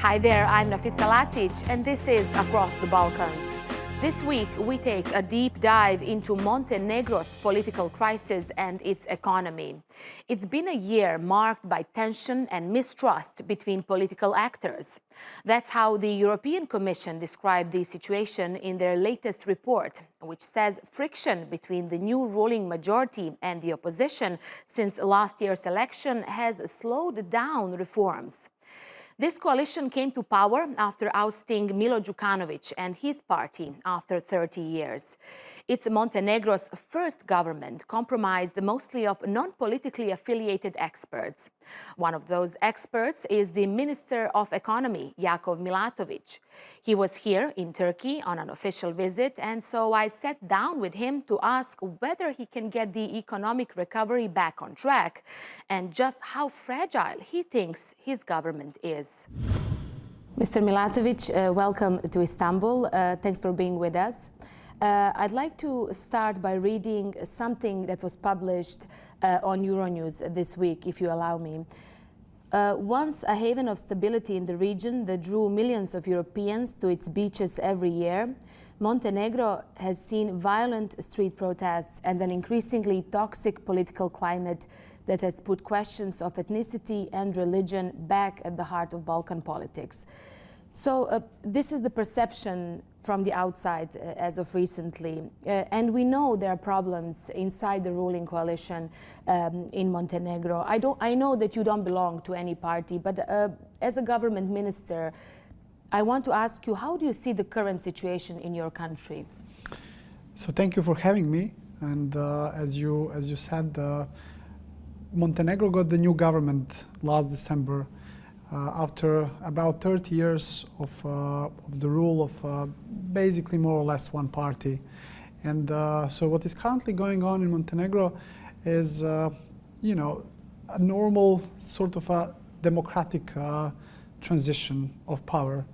Hi there, I'm Nafisa Latic, and this is Across the Balkans. This week, we take a deep dive into Montenegro's political crisis and its economy. It's been a year marked by tension and mistrust between political actors. That's how the European Commission described the situation in their latest report, which says friction between the new ruling majority and the opposition since last year's election has slowed down reforms. This coalition came to power after ousting Milo Đukanović and his party after 30 years. It's Montenegro's first government, comprised mostly of non-politically affiliated experts. One of those experts is the Minister of Economy, Jakov Milatović. He was here in Turkey on an official visit, and so I sat down with him to ask whether he can get the economic recovery back on track and just how fragile he thinks his government is. Mr. Milatović, welcome to Istanbul. Thanks for being with us. I'd like to start by reading something that was published on Euronews this week, if you allow me. Once a haven of stability in the region that drew millions of Europeans to its beaches every year, Montenegro has seen violent street protests and an increasingly toxic political climate that has put questions of ethnicity and religion back at the heart of Balkan politics. So this is the perception from the outside as of recently. And we know there are problems inside the ruling coalition in Montenegro. I know that you don't belong to any party, but as a government minister, I want to ask you, how do you see the current situation in your country? So thank you for having me. And as you said, Montenegro got the new government last December after about 30 years of the rule of basically more or less one party. And so what is currently going on in Montenegro is, a normal sort of a democratic transition of power.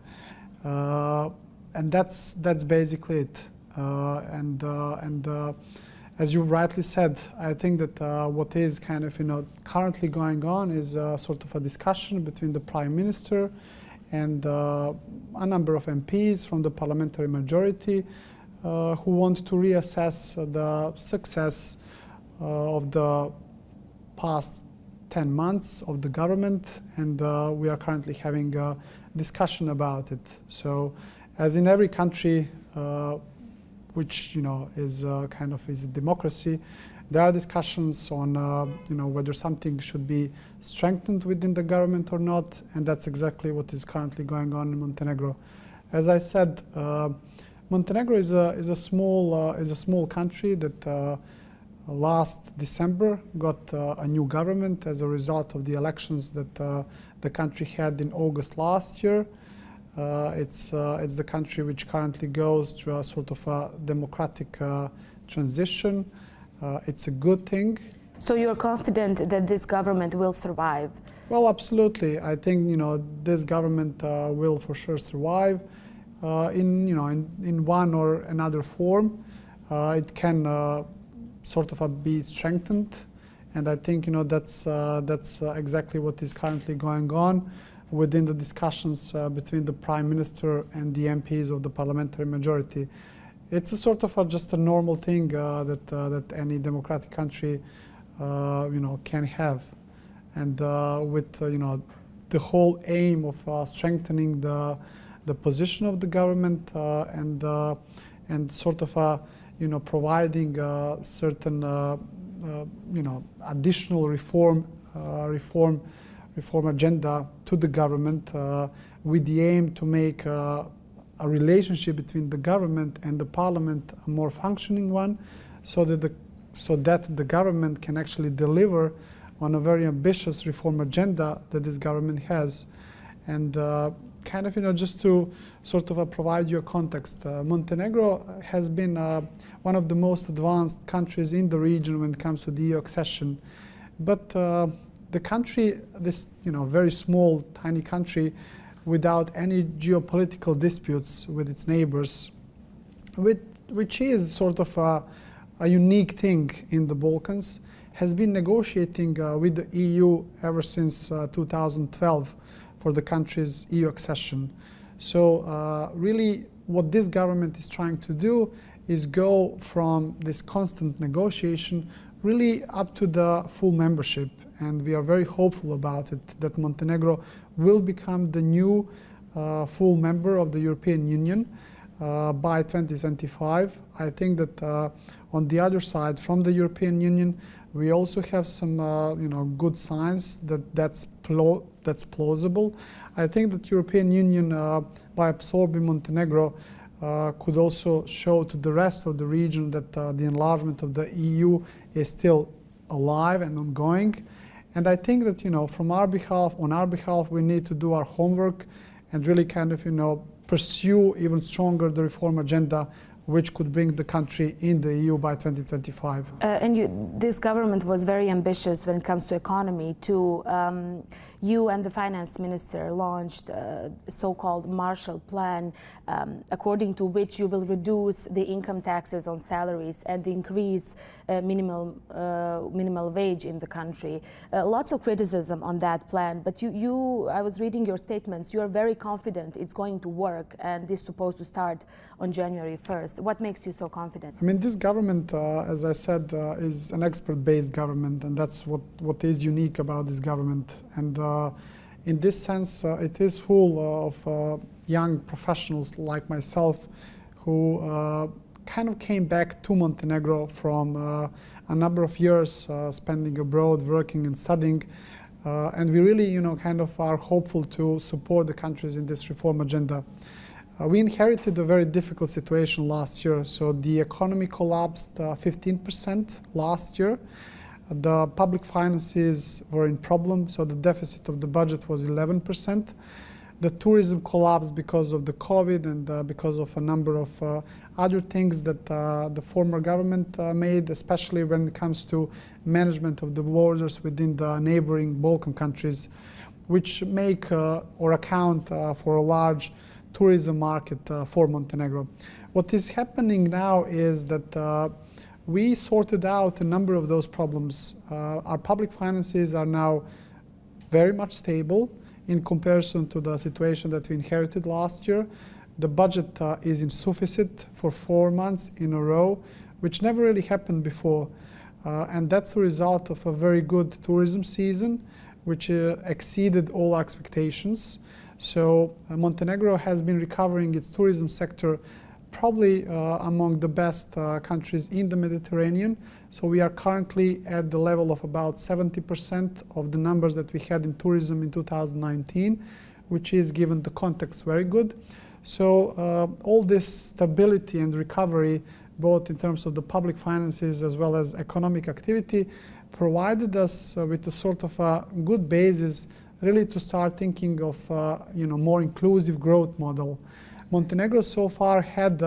And that's basically it. As you rightly said, I think that what is kind of currently going on is sort of a discussion between the Prime Minister and a number of MPs from the parliamentary majority who want to reassess the success of the past 10 months of the government, and we are currently having a discussion about it. So, as in every country, which is is a democracy, there are discussions on whether something should be strengthened within the government or not, and that's exactly what is currently going on in Montenegro. As I said, Montenegro is a small country that last December got a new government as a result of the elections that the country had in August last year. It's the country which currently goes through a sort of a democratic transition. It's a good thing. So you're confident that this government will survive? Well, absolutely. I think this government will for sure survive in one or another form. It can sort of be strengthened, and I think that's exactly what is currently going on within the discussions between the Prime Minister and the MPs of the parliamentary majority. It's a sort of just a normal thing that any democratic country can have, and with the whole aim of strengthening the position of the government and sort of providing certain additional reform agenda to the government with the aim to make a relationship between the government and the parliament a more functioning one, so that the government can actually deliver on a very ambitious reform agenda that this government has. And just to sort of provide you a context, Montenegro has been one of the most advanced countries in the region when it comes to the EU accession. But the country, this very small, tiny country, without any geopolitical disputes with its neighbors, which is sort of a unique thing in the Balkans, has been negotiating with the EU ever since 2012 for the country's EU accession. So really what this government is trying to do is go from this constant negotiation really up to the full membership. And we are very hopeful about it, that Montenegro will become the new full member of the European Union by 2025. I think that on the other side, from the European Union, we also have some good signs that that's plausible. I think that European Union, by absorbing Montenegro, could also show to the rest of the region that the enlargement of the EU is still alive and ongoing. And I think that, from our behalf, on our behalf, we need to do our homework and really kind of, pursue even stronger the reform agenda, which could bring the country in the EU by 2025. This government was very ambitious when it comes to economy too. You and the finance minister launched a so-called Marshall Plan, according to which you will reduce the income taxes on salaries and increase minimal wage in the country. Lots of criticism on that plan, but I was reading your statements, you are very confident it's going to work and this is supposed to start on January 1st. What makes you so confident? I mean, this government, as I said, is an expert-based government, and that's what is unique about this government. And in this sense, it is full of young professionals like myself who kind of came back to Montenegro from a number of years spending abroad, working and studying. And we really, kind of are hopeful to support the countries in this reform agenda. We inherited a very difficult situation last year. So the economy collapsed 15% last year. The public finances were in problem, so the deficit of the budget was 11%. The tourism collapsed because of the COVID and because of a number of other things that the former government made, especially when it comes to management of the borders within the neighboring Balkan countries, which make or account for a large tourism market for Montenegro. What is happening now is that we sorted out a number of those problems. Our public finances are now very much stable in comparison to the situation that we inherited last year. The budget is in sufficit for 4 months in a row, which never really happened before. And that's a result of a very good tourism season, which exceeded all our expectations. So Montenegro has been recovering its tourism sector probably among the best countries in the Mediterranean. So we are currently at the level of about 70% of the numbers that we had in tourism in 2019, which is, given the context, very good. So all this stability and recovery, both in terms of the public finances as well as economic activity, provided us with a sort of a good basis really to start thinking of more inclusive growth model. Montenegro so far had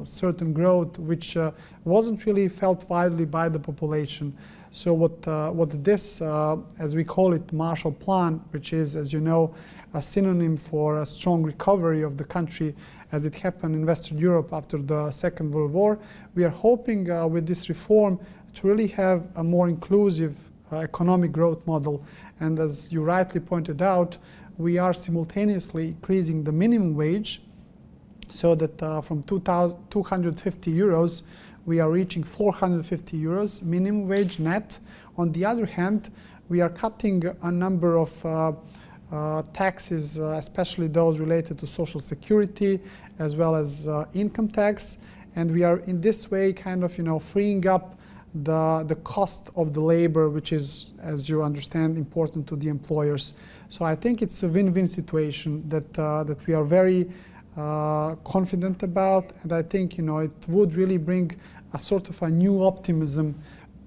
certain growth which wasn't really felt widely by the population. So what this, as we call it, Marshall Plan, which is, as you know, a synonym for a strong recovery of the country as it happened in Western Europe after the Second World War, we are hoping with this reform to really have a more inclusive economic growth model. And as you rightly pointed out, we are simultaneously increasing the minimum wage so that from 250 euros, we are reaching 450 euros minimum wage net. On the other hand, we are cutting a number of taxes, especially those related to social security, as well as income tax. And we are in this way kind of, freeing up the cost of the labor, which is, as you understand, important to the employers. So I think it's a win-win situation that we are very confident about, and I think it would really bring a sort of a new optimism.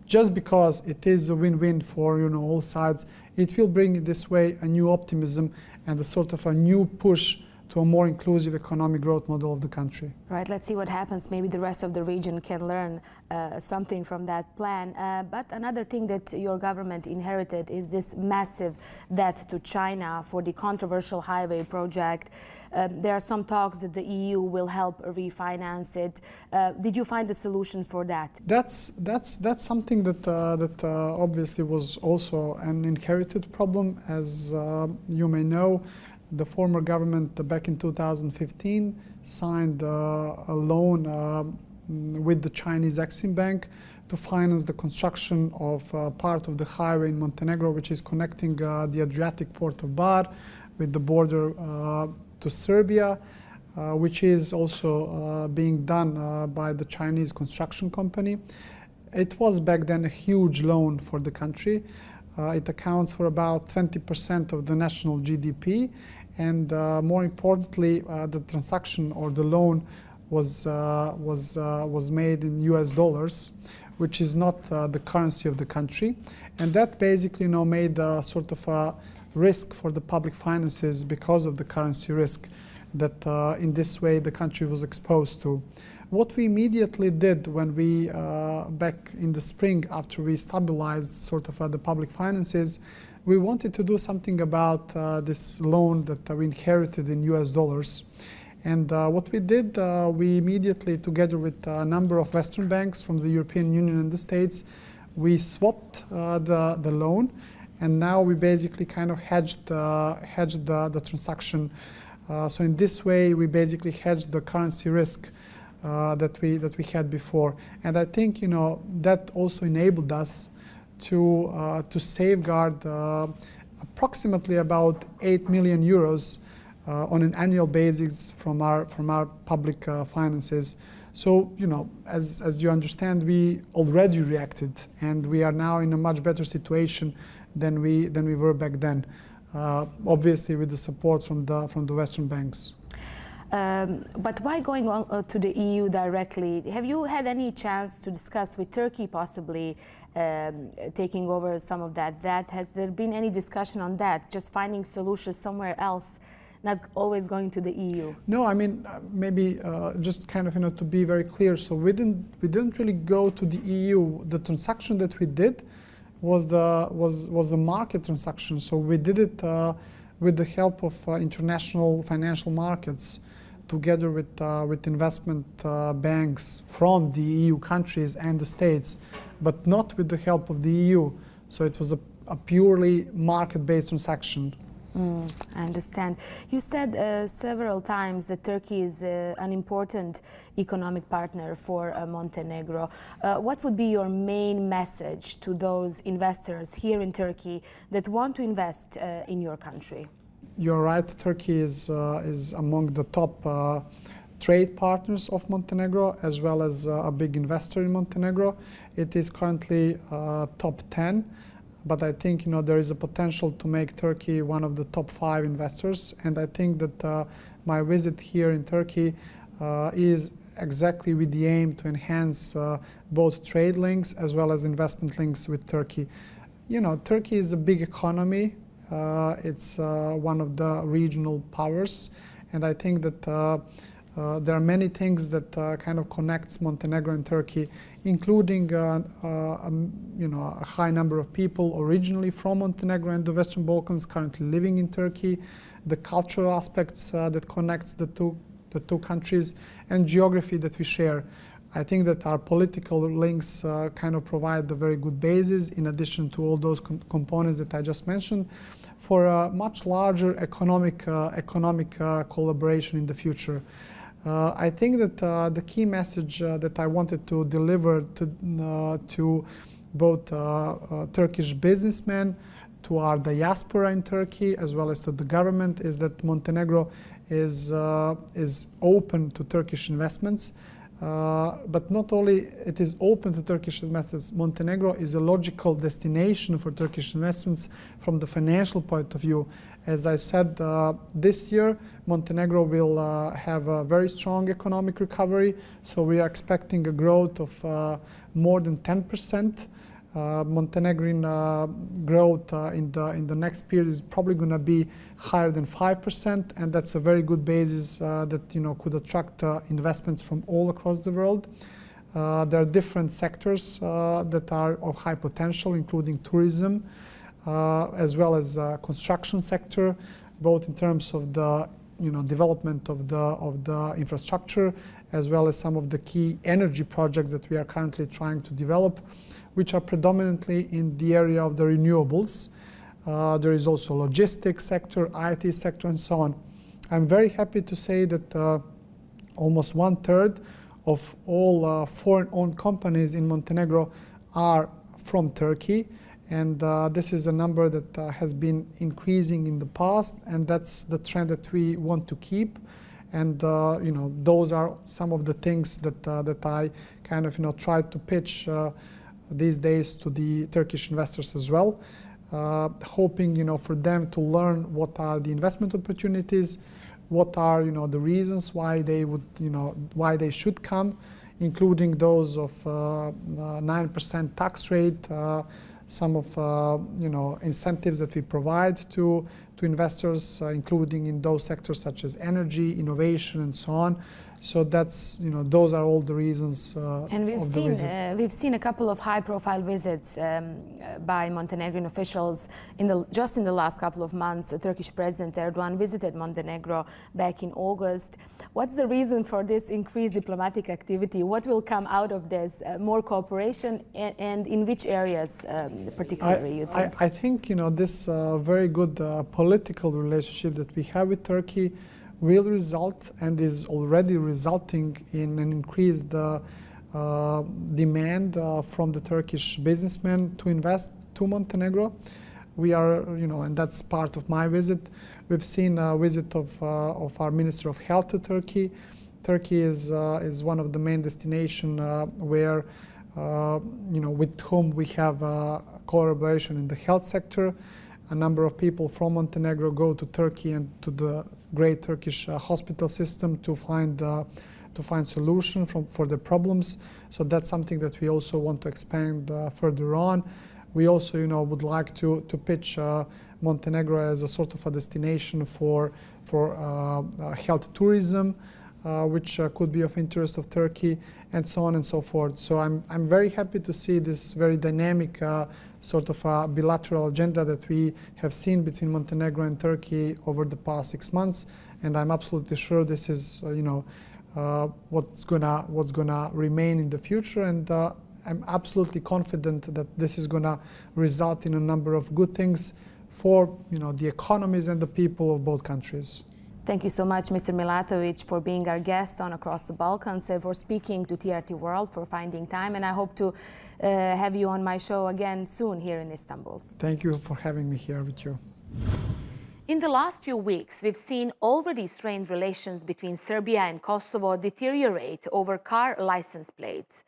Just because it is a win-win for all sides, it will bring this way a new optimism and a sort of a new push to a more inclusive economic growth model of the country. Right, let's see what happens. Maybe the rest of the region can learn something from that plan. But another thing that your government inherited is this massive debt to China for the controversial highway project. There are some talks that the EU will help refinance it. Did you find a solution for that? That's something that obviously was also an inherited problem. As you may know, the former government back in 2015 signed a loan with the Chinese Exim Bank to finance the construction of part of the highway in Montenegro, which is connecting the Adriatic port of Bar with the border to Serbia, which is also being done by the Chinese construction company. It was back then a huge loan for the country. It accounts for about 20% of the national GDP, and more importantly, the transaction or the loan was made in US dollars, which is not the currency of the country, and that basically made sort of a risk for the public finances because of the currency risk that in this way the country was exposed to. What we immediately did when we, back in the spring after we stabilized sort of the public finances, we wanted to do something about this loan that we inherited in US dollars. And what we did, we immediately, together with a number of Western banks from the European Union and the States, we swapped the loan, and now we basically kind of hedged the transaction. So in this way, we basically hedged the currency risk that we had before, and I think that also enabled us to safeguard approximately about 8 million euros on an annual basis from our public finances. So as you understand, we already reacted, and we are now in a much better situation than we were back then. Obviously, with the support from the Western banks. But why going on to the EU directly? Have you had any chance to discuss with Turkey possibly taking over some of that debt? Has there been any discussion on that? Just finding solutions somewhere else, not always going to the EU? No, I mean maybe just kind of to be very clear. So we didn't really go to the EU. The transaction that we did was the market transaction. So we did it with the help of international financial markets, together with investment banks from the EU countries and the States, but not with the help of the EU. So it was a purely market-based transaction. I understand. You said several times that Turkey is an important economic partner for Montenegro. What would be your main message to those investors here in Turkey that want to invest in your country? You're right, Turkey is among the top trade partners of Montenegro, as well as a big investor in Montenegro. It is currently top 10. But I think there is a potential to make Turkey one of the top 5 investors, and I think that my visit here in Turkey is exactly with the aim to enhance both trade links as well as investment links with Turkey. Turkey is a big economy. It's one of the regional powers, and I think that there are many things that kind of connects Montenegro and Turkey, including a high number of people originally from Montenegro and the Western Balkans currently living in Turkey, the cultural aspects that connects the two countries, and geography that we share. I think that our political links kind of provide a very good basis, in addition to all those components that I just mentioned, for a much larger economic collaboration in the future. I think that the key message that I wanted to deliver to both Turkish businessmen, to our diaspora in Turkey, as well as to the government, is that Montenegro is open to Turkish investments. But not only it is open to Turkish investments, Montenegro is a logical destination for Turkish investments from the financial point of view. As I said, this year Montenegro will have a very strong economic recovery, so we are expecting a growth of more than 10% Montenegrin growth in the next period is probably going to be higher than 5%, and that's a very good basis that could attract investments from all across the world. There are different sectors that are of high potential, including tourism, as well as construction sector, both in terms of the development of the infrastructure, as well as some of the key energy projects that we are currently trying to develop, which are predominantly in the area of the renewables. There is also logistics sector, IT sector, and so on. I'm very happy to say that almost 1/3 of all foreign-owned companies in Montenegro are from Turkey. And this is a number that has been increasing in the past, and that's the trend that we want to keep. And those are some of the things that I kind of try to pitch these days to the Turkish investors as well, hoping for them to learn what are the investment opportunities, what are the reasons why they would why they should come, including those of 9% tax rate, some of incentives that we provide to investors, including in those sectors such as energy, innovation, and so on. So that's those are all the reasons. And we've seen a couple of high-profile visits by Montenegrin officials just in the last couple of months. Turkish President Erdogan visited Montenegro back in August. What's the reason for this increased diplomatic activity? What will come out of this? More cooperation, and in which areas particularly you think? I think this very good political relationship that we have with Turkey will result and is already resulting in an increased demand from the Turkish businessmen to invest to Montenegro. We are, and that's part of my visit. We've seen a visit of our Minister of Health to Turkey. Turkey is one of the main destinations where, with whom we have collaboration in the health sector. A number of people from Montenegro go to Turkey and to the great Turkish hospital system to find solution for the problems. So that's something that we also want to expand further on. We also, would like to pitch Montenegro as a sort of a destination for health tourism, which could be of interest of Turkey, and so on and so forth. So I'm very happy to see this very dynamic sort of a bilateral agenda that we have seen between Montenegro and Turkey over the past 6 months, and I'm absolutely sure this is what's gonna remain in the future, and I'm absolutely confident that this is gonna result in a number of good things for the economies and the people of both countries. Thank you so much, Mr. Milatovic, for being our guest on Across the Balkans, for speaking to TRT World, for finding time, and I hope to have you on my show again soon here in Istanbul. Thank you for having me here with you. In the last few weeks, we've seen already strained relations between Serbia and Kosovo deteriorate over car license plates.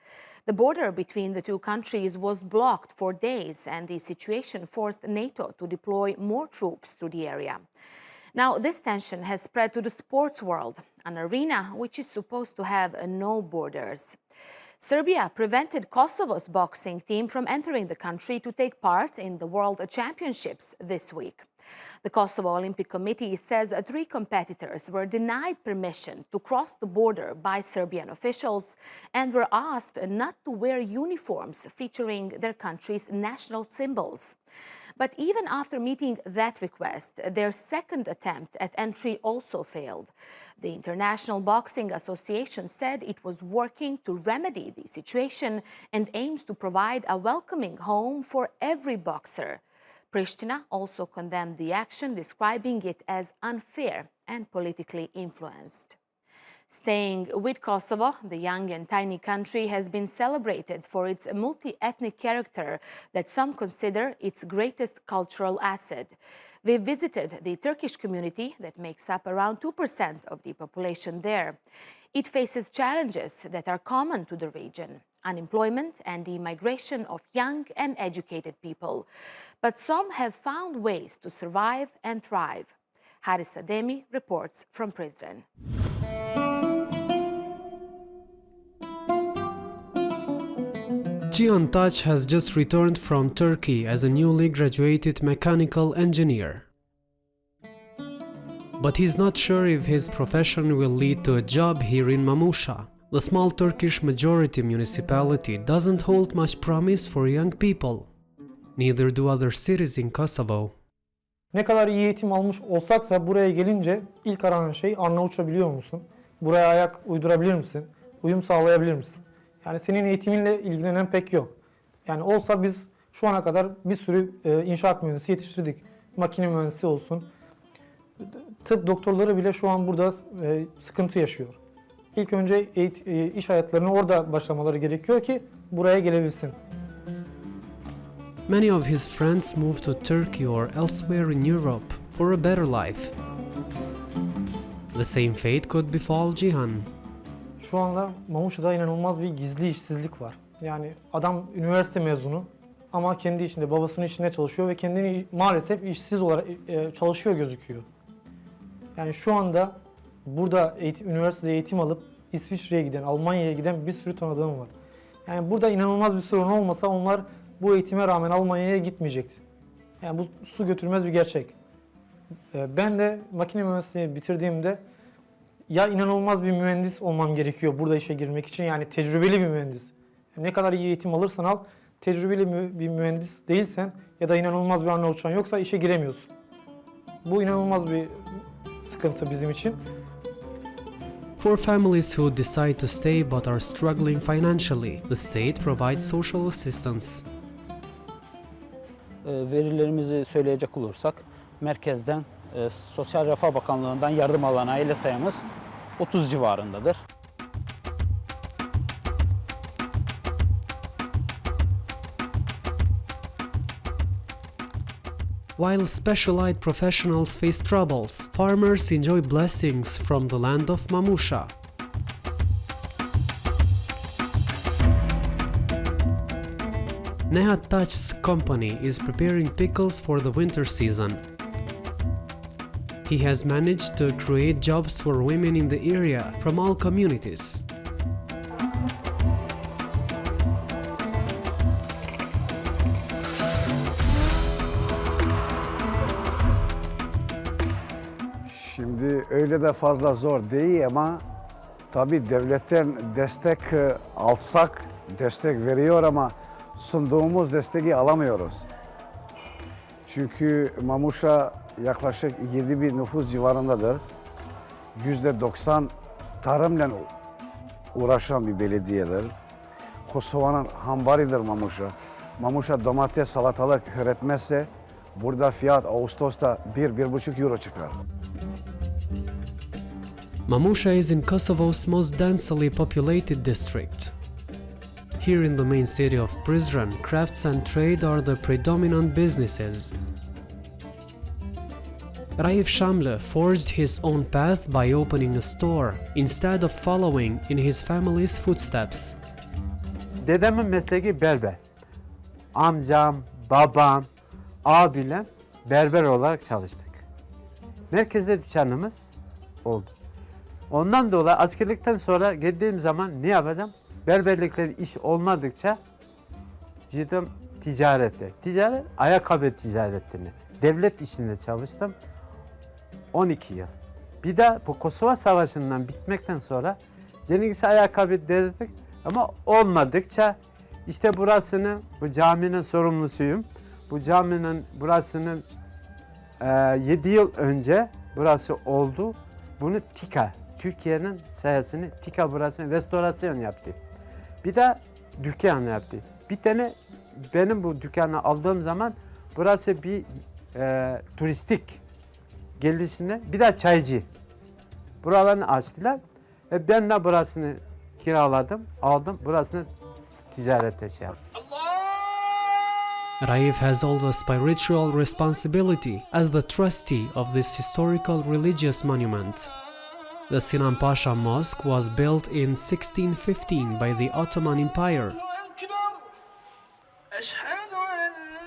The border between the two countries was blocked for days, and the situation forced NATO to deploy more troops to the area. Now, this tension has spread to the sports world, an arena which is supposed to have no borders. Serbia prevented Kosovo's boxing team from entering the country to take part in the World Championships this week. The Kosovo Olympic Committee says 3 competitors were denied permission to cross the border by Serbian officials and were asked not to wear uniforms featuring their country's national symbols. But even after meeting that request, their second attempt at entry also failed. The International Boxing Association said it was working to remedy the situation and aims to provide a welcoming home for every boxer. Pristina also condemned the action, describing it as unfair and politically influenced. Staying with Kosovo, the young and tiny country has been celebrated for its multi-ethnic character that some consider its greatest cultural asset. We visited the Turkish community that makes up around 2% of the population there. It faces challenges that are common to the region: unemployment and the migration of young and educated people. But some have found ways to survive and thrive. Ademi reports from Prizren. Cihan Taç has just returned from Turkey as a newly graduated mechanical engineer. But he's not sure if his profession will lead to a job here in Mamusha. The small Turkish majority municipality doesn't hold much promise for young people. Neither do other cities in Kosovo. Ne kadar iyi eğitim almış olsak da buraya gelince ilk aranan şey Arnavutça biliyor musun? Buraya ayak uydurabilir misin? Uyum sağlayabilir misin? Yani senin eğitiminle ilgilenen pek yok. Yani olsa biz şu ana kadar bir sürü inşaat mühendisi yetiştirdik. Makine mühendisi olsun. Tıp doktorları bile şu an burada sıkıntı yaşıyor. İlk önce iş hayatlarına orada başlamaları gerekiyor ki buraya gelebilsin. Many of his friends moved to Turkey or elsewhere in Europe for a better life. The same fate could befall Cihan. Şu anda Mamuşa'da inanılmaz bir gizli işsizlik var. Yani adam üniversite mezunu ama kendi işinde, babasının işinde çalışıyor ve kendini maalesef işsiz olarak çalışıyor gözüküyor. Yani şu anda burada üniversitede eğitim alıp İsviçre'ye giden, Almanya'ya giden bir sürü tanıdığım var. Yani burada inanılmaz bir sorun olmasa onlar bu eğitime rağmen Almanya'ya gitmeyecekti. Yani bu su götürmez bir gerçek. Ben de makine mühendisliğini bitirdiğimde ya inanılmaz bir mühendis olmam gerekiyor burada işe girmek için, yani tecrübeli bir mühendis. Yani ne kadar iyi eğitim alırsan al, tecrübeli bir mühendis değilsen ya da inanılmaz bir Arnavutçan yoksa işe giremiyorsun. Bu inanılmaz bir sıkıntı bizim için. For families who decide to stay but are struggling financially, the state provides social assistance. Verilerimizi söyleyecek olursak, merkezden, Sosyal Refah Bakanlığı'ndan yardım alan aile sayımız 30 civarındadır. While specialized professionals face troubles, farmers enjoy blessings from the land of Mamusha. Nihat Taç's company is preparing pickles for the winter season. He has managed to create jobs for women in the area from all communities. Şimdi öyle de fazla zor değil ama tabii devletten destek alsak, destek veriyor ama sunduğumuz desteği alamıyoruz. Çünkü Mamuşa yaklaşık 7.000 nüfus civarındadır. %90 tarımla uğraşan bir belediyedir. Kosova'nın hambaridir Mamuşa. Mamuşa domates, salatalık üretmezse burada fiyat Ağustos'ta 1-1,5 euro çıkar. Mamusha is in Kosovo's most densely populated district. Here in the main city of Prizren, crafts and trade are the predominant businesses. Raif Shamle forged his own path by opening a store instead of following in his family's footsteps. Dedemin mesleği berber. Amcam, babam, abiyle berber olarak çalıştık. Merkezde dükkanımız oldu. Ondan dolayı askerlikten sonra geldiğim zaman ne yapacağım? Berberlikleri iş olmadıkça gittim ticarete. Ticaret, ayakkabı ticaretini. Devlet işinde çalıştım 12 yıl. Bir de bu Kosova Savaşı'ndan bitmekten sonra yenisi ayakkabı dedik ama olmadıkça işte bu caminin sorumlusuyum. Bu caminin burasının 7 yıl önce burası oldu. Bunu TİKA, Türkiye'nin sayesinde TİKA burasını restorasyon yaptı. Bir de dükkan yaptı. Bir tane benim bu dükkanı aldığım zaman burası bir turistik gelişine, bir de çaycı. Buralarını açtılar ve ben de burasını kiraladım, aldım. Burasını ticarete şey yaptım. Raif has also spiritual responsibility as the trustee of this historical religious monument. The Sinan Pasha Mosque was built in 1615 by the Ottoman Empire.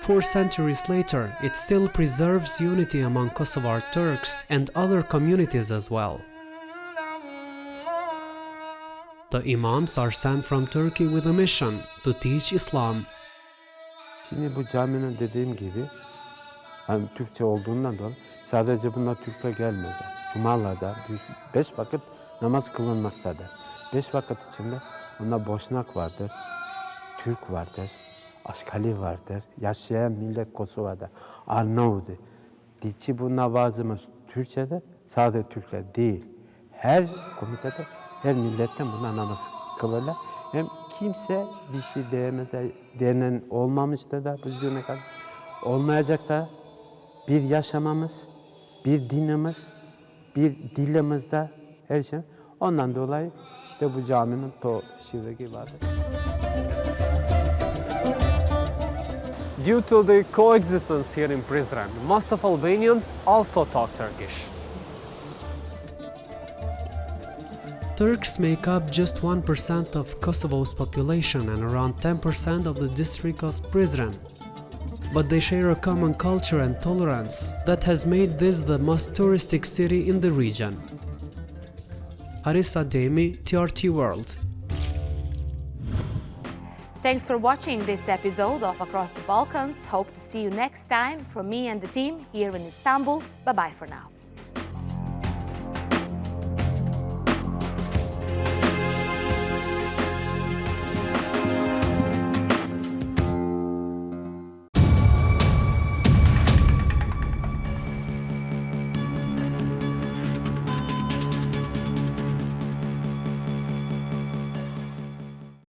4 centuries later, it still preserves unity among Kosovar Turks and other communities as well. The imams are sent from Turkey with a mission to teach Islam. Şimdi bu caminin dediğim gibi hani Türkçe olduğundan dolayı sadece bunlar Türkler gelmez. Cumalarda 5 vakit namaz kılınmaktadır. 5 vakit içinde bunda Boşnak vardır, Türk vardır, Aşkali vardır, yaşayan millet Kosova'da, Arnavut. Dilçi bu navazımız Türkçe'de, sadece Türkler değil. Her komitede, her milletten buna namaz kılırlar. Hem kimse bir şey diyemez, denen olmamıştır da bu düğüne kadar. Olmayacak da bir yaşamamız, bir dinimiz, bir dilimizde her şey. Ondan dolayı işte bu caminin şivreki vardır. Due to the coexistence here in Prizren, most of Albanians also talk Turkish. Turks make up just 1% of Kosovo's population and around 10% of the district of Prizren. But they share a common culture and tolerance that has made this the most touristic city in the region. Ademi, TRT World. Thanks for watching this episode of Across the Balkans. Hope to see you next time from me and the team here in Istanbul. Bye-bye for now.